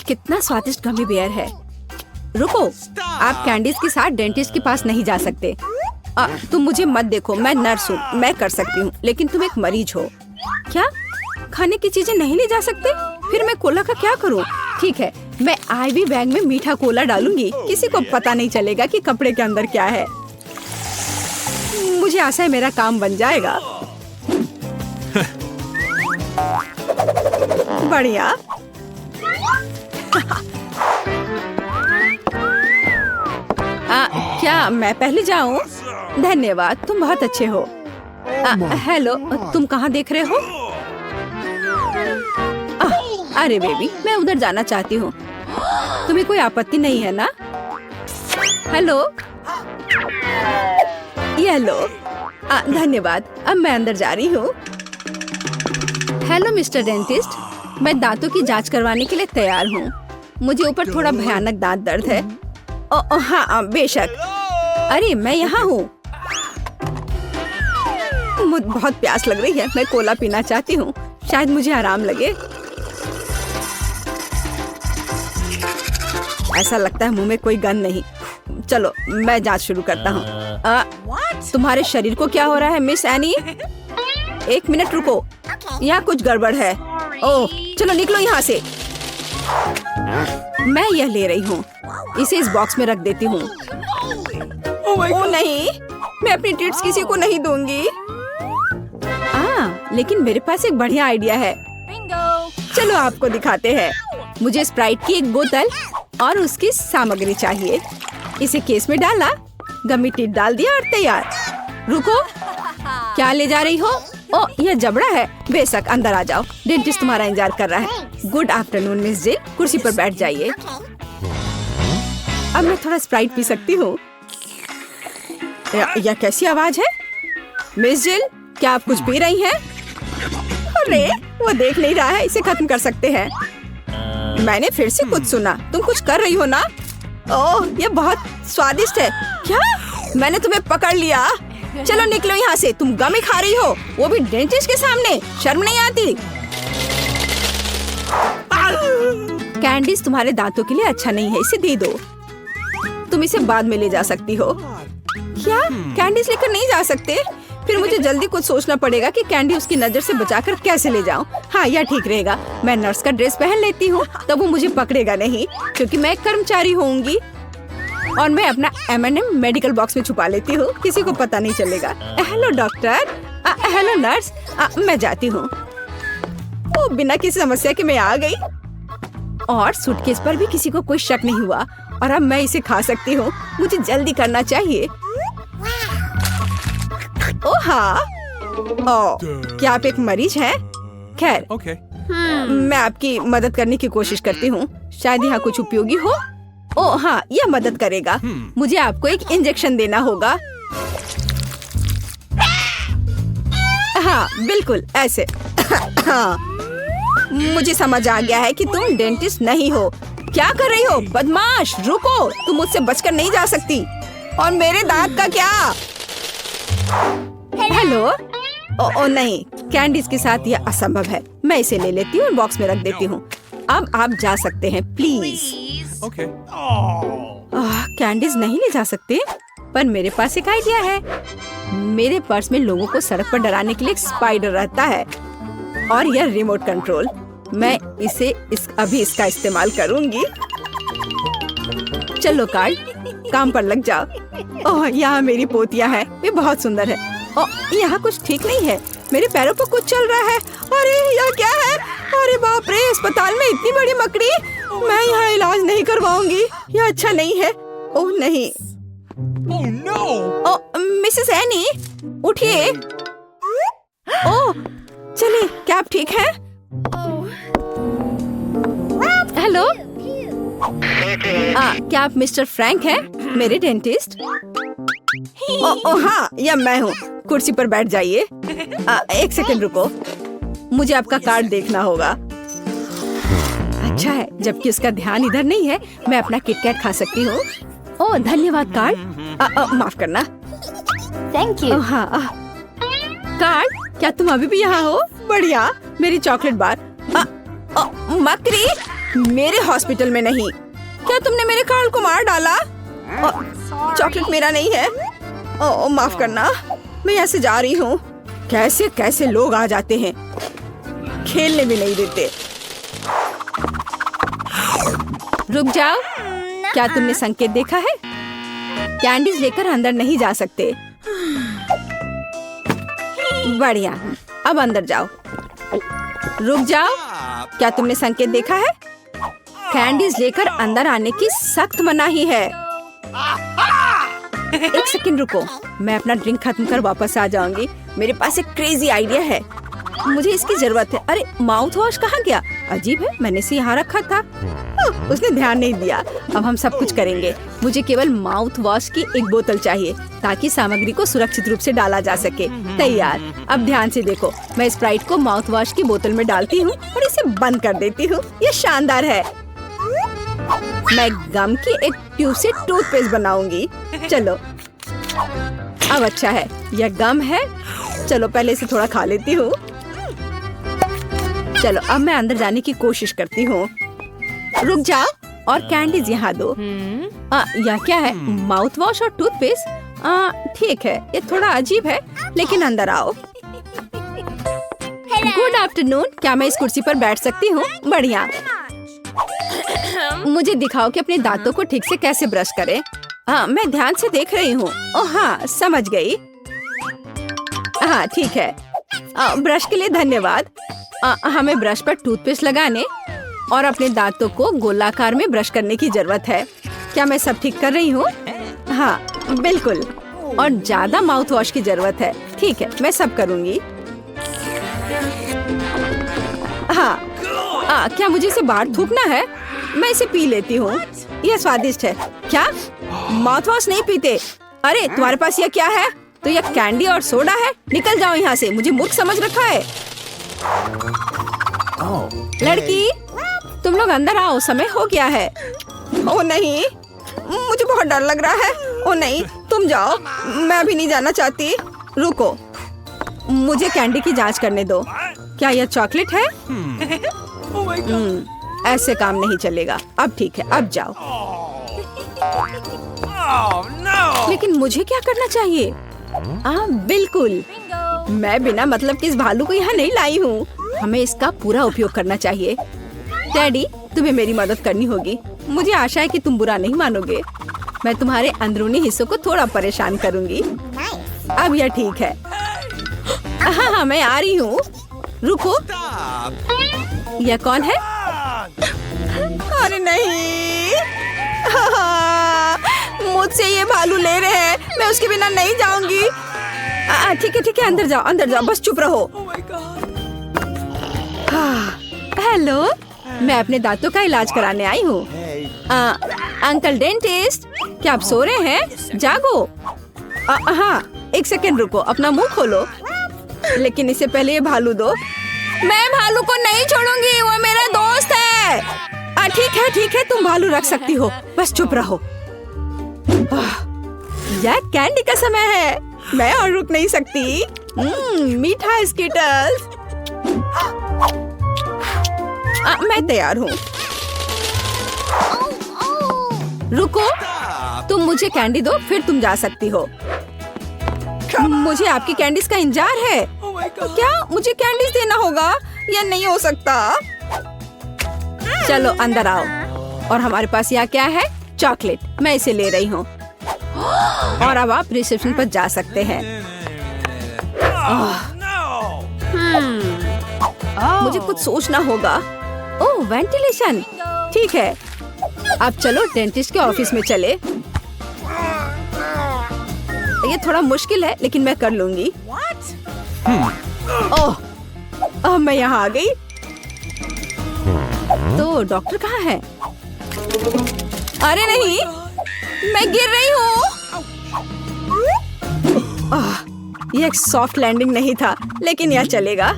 कितना स्वादिष्ट gummy bear है। रुको, आप कैंडीज के साथ डेंटिस्ट के पास नहीं जा सकते। तुम मुझे मत देखो, मैं नर्स हूँ, मैं कर सकती हूँ, लेकिन तुम एक मरीज हो। क्या खाने की चीजें नहीं ले जा सकते? फिर मैं कोला का क्या करूँ? ठीक है, मैं आईवी बैग में मीठा कोला डालूंगी, किसी को पता नहीं चलेगा कि कपड़े के अंदर क्या है। मुझे आशा है मेरा काम बन जाएगा। बढ़िया। क्या मैं पहले जाऊं? धन्यवाद, तुम बहुत अच्छे हो। हेलो, तुम कहाँ देख रहे हो? अरे बेबी, मैं उधर जाना चाहती हूँ। तुम्हें कोई आपत्ति नहीं है ना? हेलो, ये लो। धन्यवाद, अब मैं अंदर जा रही हूँ। हेलो मिस्टर डेंटिस्ट, मैं दांतों की जांच करवाने के लिए तैयार हूँ। मुझे ऊपर थोड़ा भयानक दांत दर्द है। हाँ बेशक। अरे मैं यहाँ हूँ। मुझे बहुत प्यास लग रही है, मैं कोला पीना चाहती हूँ, शायद मुझे आराम लगे। ऐसा लगता है मुंह में कोई गंध नहीं। चलो मैं जांच शुरू करता हूँ। तुम्हारे शरीर को क्या हो रहा है मिस एनी? एक मिनट रुको, यहाँ कुछ गड़बड़ है। ओह चलो निकलो यहाँ से। मैं यह ले रही हूँ, इसे इस बॉक्स में रख देती हूँ। ओह नहीं, मैं अपनी ट्रीट्स किसी को नहीं दूंगी। लेकिन मेरे पास एक बढ़िया आइडिया है। चलो आपको दिखाते हैं। मुझे स्प्राइट की एक बोतल और उसकी सामग्री चाहिए। इसे केस में डाला, गमी टिप डाल दिया और तैयार। रुको, क्या ले जा रही हो? ओह यह जबड़ा है। बेशक, अंदर आ जाओ, डेंटिस्ट तुम्हारा इंतजार कर रहा है। गुड आफ्टरनून मिस जिल, कुर्सी पर बैठ जाइए। अब मैं थोड़ा स्प्राइट पी सकती हूँ। यह कैसी आवाज है? मिस जिल, क्या आप कुछ पी रही हैं? अरे वो देख नहीं रहा है, इसे खत्म कर सकते हैं। मैंने फिर से कुछ सुना, तुम कुछ कर रही हो ना? ओह ये बहुत स्वादिष्ट है। क्या? मैंने तुम्हें पकड़ लिया। चलो निकलो यहाँ से, तुम गमी खा रही हो, वो भी डेंटिस्ट के सामने। शर्म नहीं आती? कैंडीज तुम्हारे दांतों के लिए अच्छा नहीं है, इसे दे दो। तुम इसे बाद में ले जा सकती हो। क्या कैंडीज लेकर नहीं जा सकते? फिर मुझे जल्दी कुछ सोचना पड़ेगा कि कैंडी उसकी नजर से बचाकर कैसे ले जाऊं। हाँ यह ठीक रहेगा, मैं नर्स का ड्रेस पहन लेती हूँ, तब वो मुझे पकड़ेगा नहीं, क्योंकि मैं एक कर्मचारी होंगी। और मैं अपना M&M मेडिकल बॉक्स में छुपा लेती हूँ, किसी को पता नहीं चलेगा। Hello doctor. Hello nurse. मैं जाती हूँ। वो बिना किसी समस्या के मैं आ गई, और सूटकेस पर भी किसी को कोई शक नहीं हुआ, और अब मैं इसे खा सकती हूँ। मुझे जल्दी करना चाहिए। ओह हाँ। ओह क्या आप एक मरीज हैं? खैर मैं आपकी मदद करने की कोशिश करती हूँ, शायद यहाँ कुछ उपयोगी हो। ओह हाँ, यह मदद करेगा। मुझे आपको एक इंजेक्शन देना होगा। हाँ बिल्कुल ऐसे। हाँ मुझे समझ आ गया है कि तुम डेंटिस्ट नहीं हो। क्या कर रही हो बदमाश? रुको, तुम मुझसे बचकर नहीं जा सकती। और मेरे दांत का क्या? हेलो। ओ नहीं, कैंडीज के साथ यह असंभव है। मैं इसे ले लेती हूँ और बॉक्स में रख देती हूँ। अब आप जा सकते हैं प्लीज। कैंडीज नहीं ले जा सकते, पर मेरे पास एक आइडिया है। मेरे पर्स में लोगों को सड़क पर डराने के लिए एक स्पाइडर रहता है, और यह रिमोट कंट्रोल। मैं अभी इसका इस्तेमाल करूंगी। चलो कार्ड, काम पर लग जाओ। ओह यहाँ मेरी पोतिया है, वे बहुत सुंदर है। ओह यहाँ कुछ ठीक नहीं है, मेरे पैरों पर कुछ चल रहा है। अरे यह क्या है? अरे बाप रे, अस्पताल में इतनी बड़ी मकड़ी। मैं यहाँ इलाज नहीं करवाऊंगी, यह अच्छा नहीं है। ओह नहीं। Oh no! ओह मिसेस एनी, उठिए। ओह चलिए, क्या आप ठीक हैं? हेलो। क्या आप मिस्टर फ्रैंक हैं, मेरे डेंटिस्ट? ओह हाँ, यह मैं हूँ। कुर्सी पर बैठ जाइए। एक सेकंड रुको, मुझे आपका कार्ड देखना होगा। अच्छा है, जबकि उसका ध्यान इधर नहीं है, मैं अपना किटकैट खा सकती हूँ। ओह धन्यवाद कार्ड। माफ करना। Thank you. हाँ कार्ड, क्या तुम अभी भी यहाँ हो? बढ़िया, मेरी चॉकलेट बार। मकड़ी, मेरे हॉस्पिटल में नहीं। क्या तुमने मेरे कार्ल को मार डाला? चॉकलेट मेरा नहीं है। माफ करना, मैं यहाँ से जा रही हूँ। कैसे कैसे लोग आ जाते हैं, खेलने भी नहीं देते। रुक जाओ, क्या तुमने संकेत देखा है? कैंडीज लेकर अंदर नहीं जा सकते। बढ़िया, अब अंदर जाओ। रुक जाओ, क्या तुमने संकेत देखा है? कैंडीज लेकर अंदर आने की सख्त मनाही है। एक सेकंड रुको, मैं अपना ड्रिंक खत्म कर वापस आ जाऊंगी। मेरे पास एक क्रेजी आइडिया है, मुझे इसकी जरूरत है। अरे माउथ वॉश कहाँ गया? अजीब है, मैंने इसे यहाँ रखा था। उसने ध्यान नहीं दिया। अब हम सब कुछ करेंगे। मुझे केवल माउथ वॉश की एक बोतल चाहिए ताकि सामग्री को सुरक्षित रूप से डाला जा सके। तैयार। अब ध्यान से देखो, मैं स्प्राइट को माउथ वॉश की बोतल में डालती हूँ और इसे बंद कर देती हूँ। ये शानदार है। मैं गम की एक ट्यूब से टूथपेस्ट बनाऊंगी। चलो, अब अच्छा है, यह गम है। चलो पहले इसे थोड़ा खा लेती हूँ। चलो अब मैं अंदर जाने की कोशिश करती हूँ। रुक जाओ और कैंडीज यहाँ दो। यह क्या है? माउथ वॉश और टूथपेस्ट। ठीक है, ये थोड़ा अजीब है, लेकिन अंदर आओ। गुड आफ्टरनून, क्या मैं इस कुर्सी पर बैठ सकती हूँ? बढ़िया। मुझे दिखाओ कि अपने दांतों को ठीक से कैसे ब्रश करें। मैं ध्यान से देख रही हूँ। ओह हाँ, समझ गई। हाँ ठीक है, ब्रश के लिए धन्यवाद। हमें ब्रश पर टूथपेस्ट लगाने और अपने दांतों को गोलाकार में ब्रश करने की जरूरत है। क्या मैं सब ठीक कर रही हूँ? हाँ बिल्कुल, और ज्यादा माउथ वॉश की जरूरत है। ठीक है, मैं सब करूँगी। हाँ, क्या मुझे इसे बाहर थूकना है? मैं इसे पी लेती हूँ, यह स्वादिष्ट है। क्या माउथ वॉश नहीं पीते? अरे तुम्हारे पास यह क्या है? तो यह कैंडी और सोडा है। निकल जाओ यहाँ से, मुझे मूर्ख समझ रखा है। लड़की, तुम लोग अंदर आओ, समय हो गया है। ओ नहीं, मुझे बहुत डर लग रहा है। ओ नहीं, तुम जाओ, मैं अभी नहीं जाना चाहती। रुको, मुझे कैंडी की जांच करने दो। क्या यह चॉकलेट है? ऐसे काम नहीं चलेगा। अब ठीक है, अब जाओ। लेकिन मुझे क्या करना चाहिए? बिल्कुल, मैं बिना मतलब के इस भालू को यहाँ नहीं लाई हूँ। हमें इसका पूरा उपयोग करना चाहिए। डैडी, तुम्हें मेरी मदद करनी होगी। मुझे आशा है कि तुम बुरा नहीं मानोगे। मैं तुम्हारे अंदरूनी हिस्सों को थोड़ा परेशान करूँगी। अब यह ठीक है। हाँ, मैं आ रही हूँ। रुको, यह कौन है? अरे नहीं, मुझसे ये भालू ले रहे हैं। मैं उसके बिना नहीं जाऊंगी। ठीक है, अंदर जाओ, अंदर जाओ, बस चुप रहो। हेलो, मैं अपने दांतों का इलाज कराने आई हूँ। अंकल डेंटिस्ट, क्या आप सो रहे हैं? जागो। हाँ, एक सेकंड रुको, अपना मुंह खोलो। लेकिन इससे पहले ये भालू दो। मैं भालू को नहीं छोड़ूंगी, वो मेरा दोस्त है। ठीक है, तुम भालू रख सकती हो, बस चुप रहो। यह कैंडी का समय है, मैं और रुक नहीं सकती। मीठा स्कीटर्स। मैं तैयार हूँ। रुको, तुम मुझे कैंडी दो, फिर तुम जा सकती हो। मुझे आपकी कैंडीज का इंतजार है। क्या मुझे कैंडीज देना होगा? यह नहीं हो सकता। चलो अंदर आओ। और हमारे पास यहाँ क्या है? चॉकलेट। मैं इसे ले रही हूँ। और अब आप रिसेप्शन पर जा सकते हैं। मुझे कुछ सोचना होगा। ओह, वेंटिलेशन। ठीक है, अब चलो डेंटिस्ट के ऑफिस में चले। ये थोड़ा मुश्किल है, लेकिन मैं कर लूंगी। ओह, मैं यहाँ आ गई। तो डॉक्टर कहाँ है? अरे नहीं, मैं गिर रही हूँ। यह एक सॉफ्ट लैंडिंग नहीं था, लेकिन यह चलेगा।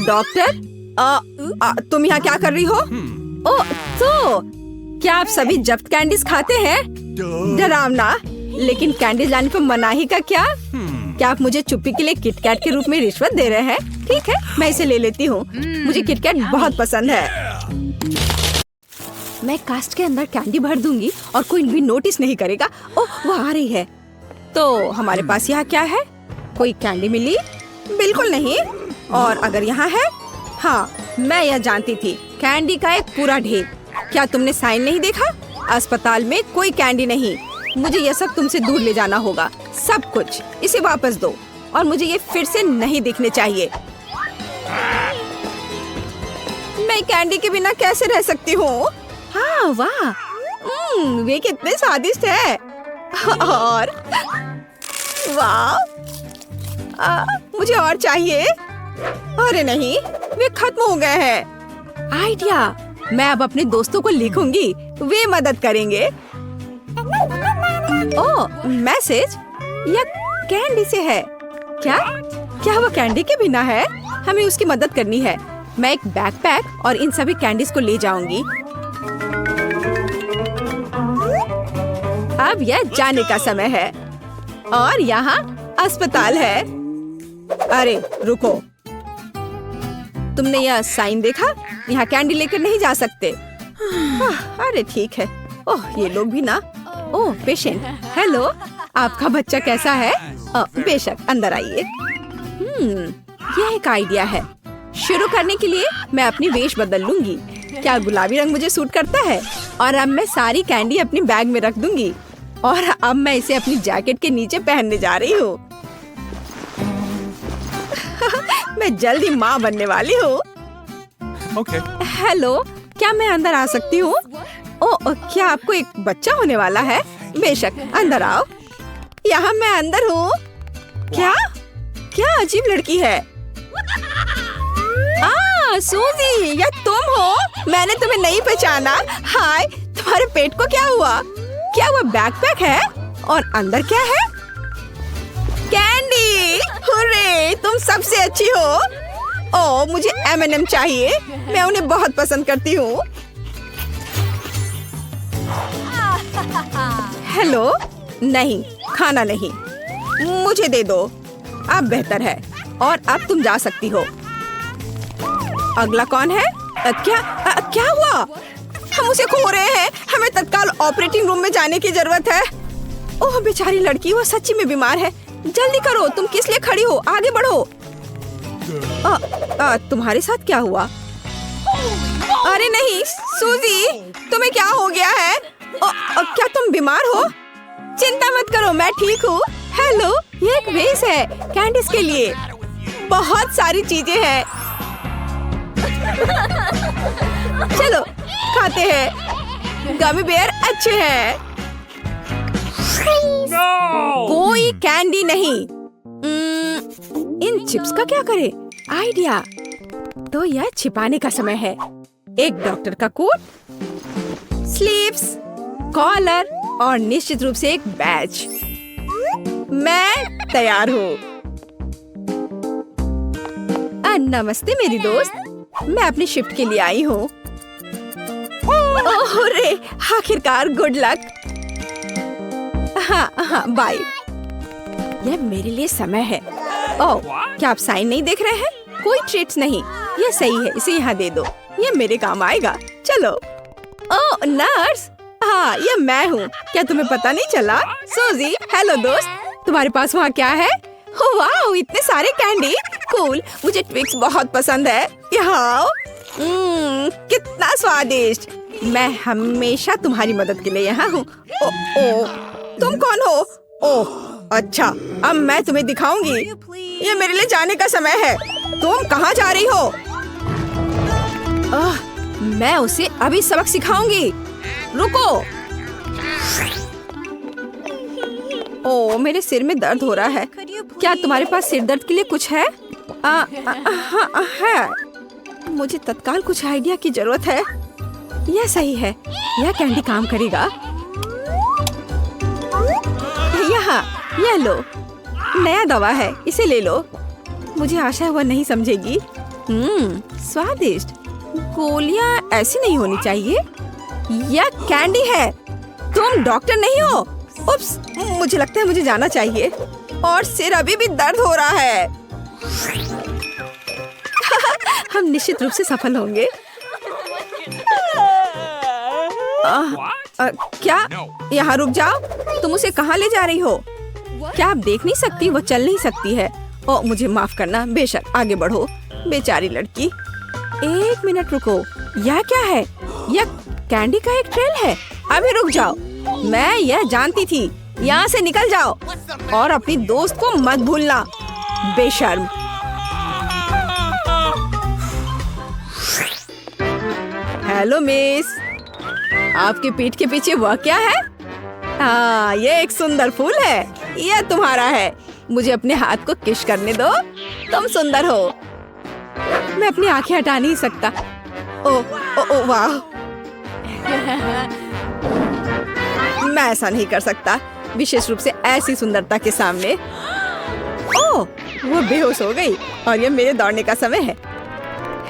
डॉक्टर, तुम यहाँ क्या कर रही हो? ओह, तो क्या आप सभी जब्त कैंडीज खाते हैं? डरावना, लेकिन कैंडीज लाने पर मनाही का क्या? क्या आप मुझे चुप्पी के लिए किटकैट के रूप में रिश्वत दे रहे हैं? ठीक है, मैं इसे ले लेती हूँ। मुझे किटकैट बहुत पसंद है। मैं कास्ट के अंदर कैंडी भर दूंगी और कोई भी नोटिस नहीं करेगा। ओह, वो आ रही है। तो हमारे पास यहाँ क्या है? कोई कैंडी मिली? बिल्कुल नहीं। और अगर यहाँ है? हाँ, मैं यह जानती थी। कैंडी का एक पूरा ढेर। क्या तुमने साइन नहीं देखा? अस्पताल में कोई कैंडी नहीं। मुझे यह सब तुमसे दूर ले जाना होगा, सब कुछ। इसे वापस दो और मुझे ये फिर से नहीं दिखने चाहिए। मैं कैंडी के बिना कैसे रह सकती हूँ? हाँ, वाह, वे कितने स्वादिष्ट है। और वाह, मुझे और चाहिए। अरे नहीं, वे खत्म हो गए हैं। आइडिया, मैं अब अपने दोस्तों को लिखूंगी, वे मदद करेंगे। ओह, मैसेज, यह कैंडी से है। क्या वो कैंडी के बिना है? हमें उसकी मदद करनी है। मैं एक बैकपैक और इन सभी कैंडीज को ले जाऊंगी। अब यह जाने का समय है और यहाँ अस्पताल है। अरे रुको, तुमने यह साइन देखा? यहाँ कैंडी लेकर नहीं जा सकते। अरे ठीक है। ओह, ये लोग भी ना। ओह, पेशेंट, हेलो, आपका बच्चा कैसा है? बेशक, अंदर आइए। यह एक आइडिया है। शुरू करने के लिए मैं अपनी वेश बदल लूंगी। क्या गुलाबी रंग मुझे सूट करता है? और अब मैं सारी कैंडी अपनी बैग में रख दूंगी और अब मैं इसे अपनी जैकेट के नीचे पहनने जा रही हूँ। मैं जल्दी माँ बनने वाली हूँ। Okay. हेलो, क्या मैं अंदर आ सकती हूँ? ओह, क्या आपको एक बच्चा होने वाला है? बेशक, अंदर आओ। यहाँ मैं अंदर हूँ। क्या अजीब लड़की है। सूजी, यह तुम हो? मैंने तुम्हें नहीं पहचाना। हाय, तुम्हारे पेट को क्या हुआ? क्या वो बैकपैक है? और अंदर क्या है? कैंडी! हुर्रे, तुम सबसे अच्छी हो। ओह, मुझे M&M चाहिए। मैं उन्हें बहुत पसंद करती हूँ। हेलो, नहीं, खाना नहीं, मुझे दे दो। अब बेहतर है और अब तुम जा सकती हो। अगला कौन है? क्या हुआ? हम उसे खो रहे हैं। हमें तत्काल ऑपरेटिंग रूम में जाने की जरूरत है। ओह, बेचारी लड़की, वो सच्ची में बीमार है। जल्दी करो, तुम किस लिए खड़ी हो? आगे बढ़ो। तुम्हारे साथ क्या हुआ? अरे नहीं, सूजी, तुम्हें क्या हो गया है? क्या तुम बीमार हो? चिंता मत करो, मैं ठीक हूँ। हेलो, ये एक वेस है कैंडीज के लिए। बहुत सारी चीजें हैं। चलो खाते हैं। गमी बेयर अच्छे हैं। कोई कैंडी नहीं। इन चिप्स का क्या करे? आइडिया, तो यह छिपाने का समय है। एक डॉक्टर का कोट, स्लीव्स, कॉलर और निश्चित रूप से एक बैज। मैं तैयार हूँ। नमस्ते मेरी दोस्त, मैं अपनी शिफ्ट के लिए आई हूँ। ओह रे, आखिरकार, गुड लक। हाँ, बाय। यह मेरे लिए समय है। ओह, क्या आप साइन नहीं देख रहे हैं? कोई ट्रीट्स नहीं। यह सही है, इसे यहाँ दे दो, यह मेरे काम आएगा। चलो। ओह नर्स, हाँ, यह मैं हूँ। क्या तुम्हें पता नहीं चला? सूजी, हेलो दोस्त, तुम्हारे पास वहाँ क्या है? वाह, इतने सारे कैंडी, कूल। मुझे ट्विक्स बहुत पसंद है। यहाँ कितना स्वादिष्ट। मैं हमेशा तुम्हारी मदद के लिए यहाँ हूँ। ओह, तुम कौन हो? ओह अच्छा, अब मैं तुम्हें दिखाऊंगी। ये मेरे लिए जाने का समय है। तुम कहाँ जा रही हो? मैं उसे अभी सबक सिखाऊंगी। रुको। ओह, मेरे सिर में दर्द हो रहा है। क्या तुम्हारे पास सिर दर्द के लिए कुछ है? हाँ, है। मुझे तत्काल कुछ आइडिया की जरूरत है। यह सही है, यह कैंडी काम करेगा। यहाँ, यह लो, नया दवा है, इसे ले लो। मुझे आशा है वह नहीं समझेगी। स्वादिष्ट। गोलियां ऐसी नहीं होनी चाहिए। यह कैंडी है। तुम डॉक्टर नहीं हो? उप्स, मुझे लगता है मुझे जाना चाहिए। और सिर अभी भी दर्द हो रहा है। हम निश्चित रूप से सफल होंगे। क्या? यहाँ रुक जाओ। तुम उसे कहाँ ले जा रही हो? क्या आप देख नहीं सकती? वो चल नहीं सकती है। ओ, मुझे माफ करना। बेशक, आगे बढ़ो। बेचारी लड़की। 1 मिनट रुको। यह क्या है? यह कैंडी का एक ट्रेल है। अभी रुक जाओ। मैं यह जानती थी। यहाँ से निकल जाओ और अपनी दोस्त को मत भूलना, बेशर्म। हेलो मिस, आपके पीठ के पीछे वह क्या है? हाँ, ये एक सुंदर फूल है। यह तुम्हारा है। मुझे अपने हाथ को किस करने दो। तुम सुंदर हो। मैं अपनी आंखें हटा नहीं सकता। ओ, ओ, ओ वाह। मैं ऐसा नहीं कर सकता, विशेष रूप से ऐसी सुंदरता के सामने। ओह, वो बेहोश हो गई और ये मेरे दौड़ने का समय है।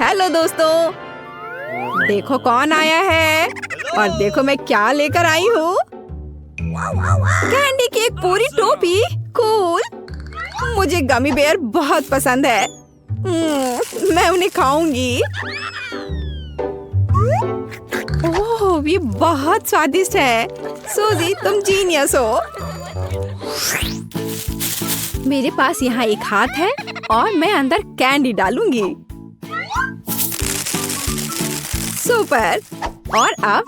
हेलो दोस्तों, देखो कौन आया है और देखो मैं क्या लेकर आई हूँ। कैंडी की एक पूरी टोपी। कूल। मुझे गमी बेयर बहुत पसंद है। मैं उन्हें खाऊंगी। ओह, ये बहुत स्वादिष्ट है। सूजी, तुम जीनियस हो। मेरे पास यहाँ एक हाथ है और मैं अंदर कैंडी डालूंगी। सुपर। और अब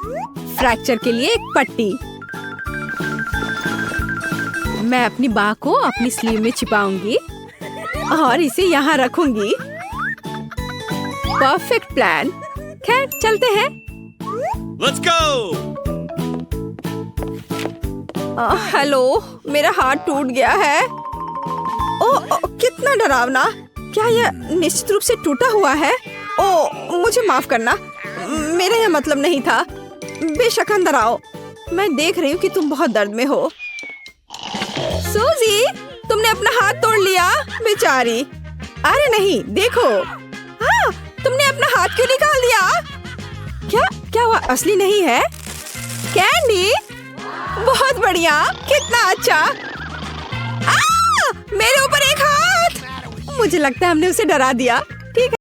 फ्रैक्चर के लिए एक पट्टी। मैं अपनी बाह को अपनी स्लीव में छिपाऊंगी और इसे यहाँ रखूंगी। Perfect plan. खैर, चलते हैं। Let's go! हेलो, मेरा हाथ टूट गया है। ओह, कितना डरावना। क्या यह निश्चित रूप से टूटा हुआ है? ओह, मुझे माफ करना। मेरा यह मतलब नहीं था। बेशक, अंदर आओ। मैं देख रही हूँ कि तुम बहुत दर्द में हो। सूजी, तुमने अपना हाथ तोड़ लिया। बेचारी। अरे नहीं, देखो। हाँ, तुमने अपना हाथ क्यों निकाल दिया? क्या वह असली नहीं है? कैंडी, बहुत बढ़िया। कितना अच्छा। मेरे ऊपर एक हाथ। मुझे लगता है हमने उसे डरा दिया। ठीक है।